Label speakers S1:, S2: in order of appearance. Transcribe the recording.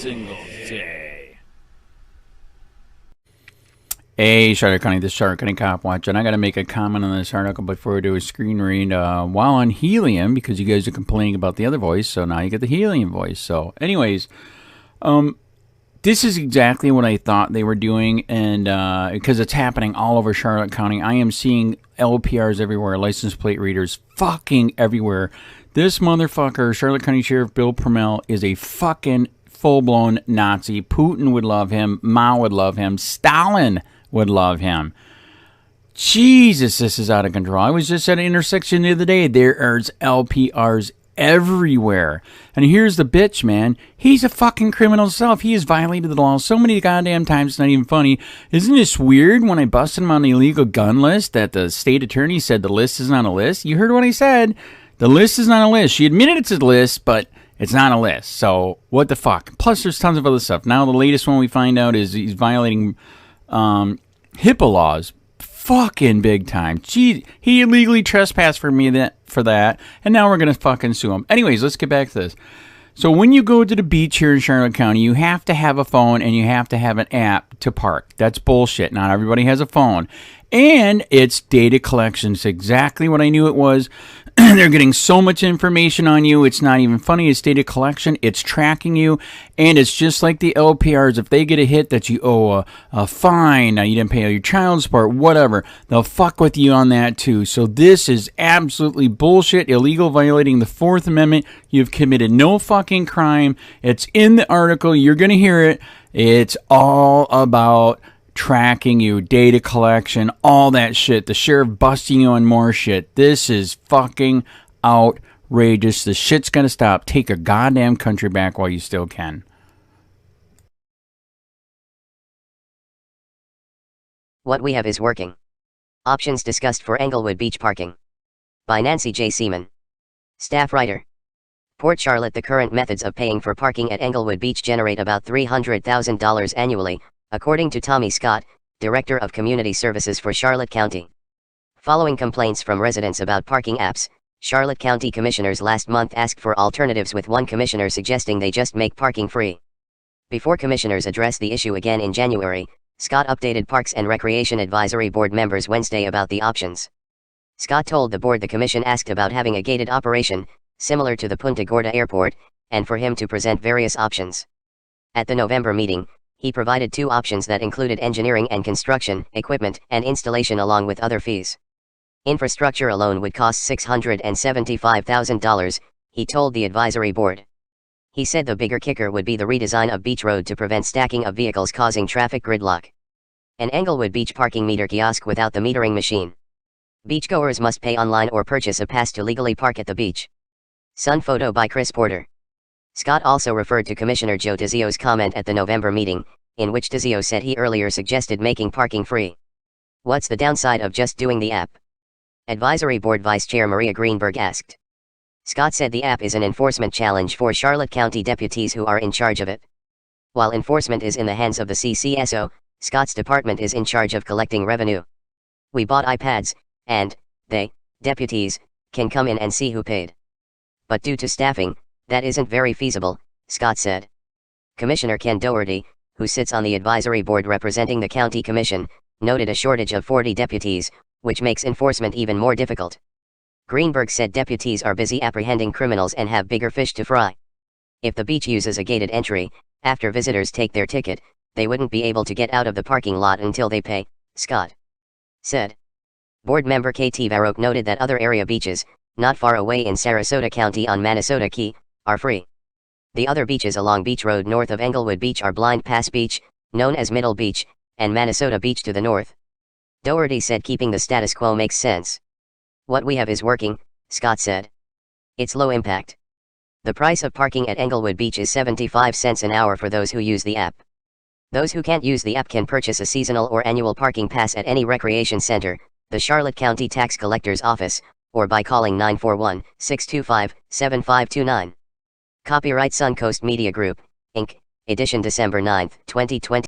S1: single day.
S2: Hey, Charlotte County, this is Charlotte County Cop Watch, and I got to make a comment on this article before we do a screen read. While on helium, because you guys are complaining about the other voice, so now you get the helium voice. So, anyways, this is exactly what I thought they were doing, and because it's happening all over Charlotte County. I am seeing LPRs everywhere, license plate readers fucking everywhere. This motherfucker, Charlotte County Sheriff Bill Prummell, is a fucking full-blown Nazi. Putin would love him. Mao would love him. Stalin would love him. Jesus, this is out of control. I was just at an intersection the other day. There's LPRs everywhere. And here's the bitch, man. He's a fucking criminal himself. He has violated the law so many goddamn times, it's not even funny. Isn't this weird when I busted him on the illegal gun list that the state attorney said the list is not a list? You heard what I said. The list is not a list. She admitted it's a list, but it's not a list. So, what the fuck? Plus, there's tons of other stuff. Now, the latest one we find out is he's violating HIPAA laws. Fucking big time. Gee, he illegally trespassed for that, and now we're going to fucking sue him. Anyways, let's get back to this. So, when you go to the beach here in Charlotte County, you have to have a phone and you have to have an app to park. That's bullshit. Not everybody has a phone. And it's data collection. It's exactly what I knew it was. They're getting so much information on you. It's not even funny. It's data collection. It's tracking you. And it's just like the LPRs. If they get a hit that you owe a fine, you didn't pay your child support, whatever, they'll fuck with you on that too. So this is absolutely bullshit, illegal, violating the Fourth Amendment. You've committed no fucking crime. It's in the article. You're going to hear it. It's all about tracking you, data collection, all that shit. The sheriff busting you on more shit. This is fucking outrageous. The shit's gonna stop. Take a goddamn country back while you still can.
S3: What we have is working. Options discussed for Englewood Beach parking. By Nancy J. Seaman. Staff writer. Port Charlotte. The current methods of paying for parking at Englewood Beach generate about $300,000 annually, according to Tommy Scott, Director of Community Services for Charlotte County. Following complaints from residents about parking apps, Charlotte County commissioners last month asked for alternatives, with one commissioner suggesting they just make parking free. Before commissioners addressed the issue again in January, Scott updated Parks and Recreation Advisory Board members Wednesday about the options. Scott told the board the commission asked about having a gated operation, similar to the Punta Gorda Airport, and for him to present various options. At the November meeting, he provided two options that included engineering and construction, equipment, and installation along with other fees. Infrastructure alone would cost $675,000, he told the advisory board. He said the bigger kicker would be the redesign of Beach Road to prevent stacking of vehicles causing traffic gridlock. An Englewood Beach parking meter kiosk without the metering machine. Beachgoers must pay online or purchase a pass to legally park at the beach. Sun photo by Chris Porter. Scott also referred to Commissioner Joe DeZio's comment at the November meeting, in which DeZio said he earlier suggested making parking free. What's the downside of just doing the app? Advisory Board Vice Chair Maria Greenberg asked. Scott said the app is an enforcement challenge for Charlotte County deputies who are in charge of it. While enforcement is in the hands of the CCSO, Scott's department is in charge of collecting revenue. We bought iPads, and they, deputies, can come in and see who paid. But due to staffing, that isn't very feasible, Scott said. Commissioner Ken Doherty, who sits on the advisory board representing the county commission, noted a shortage of 40 deputies, which makes enforcement even more difficult. Greenberg said deputies are busy apprehending criminals and have bigger fish to fry. If the beach uses a gated entry, after visitors take their ticket, they wouldn't be able to get out of the parking lot until they pay, Scott said. Board member KT Varrock noted that other area beaches, not far away in Sarasota County on Manasota Key, are free. The other beaches along Beach Road north of Englewood Beach are Blind Pass Beach, known as Middle Beach, and Manasota Beach to the north. Doherty said keeping the status quo makes sense. What we have is working, Scott said. It's low impact. The price of parking at Englewood Beach is 75 cents an hour for those who use the app. Those who can't use the app can purchase a seasonal or annual parking pass at any recreation center, the Charlotte County Tax Collector's Office, or by calling 941-625-7529. Copyright Suncoast Media Group, Inc., edition December 9, 2020.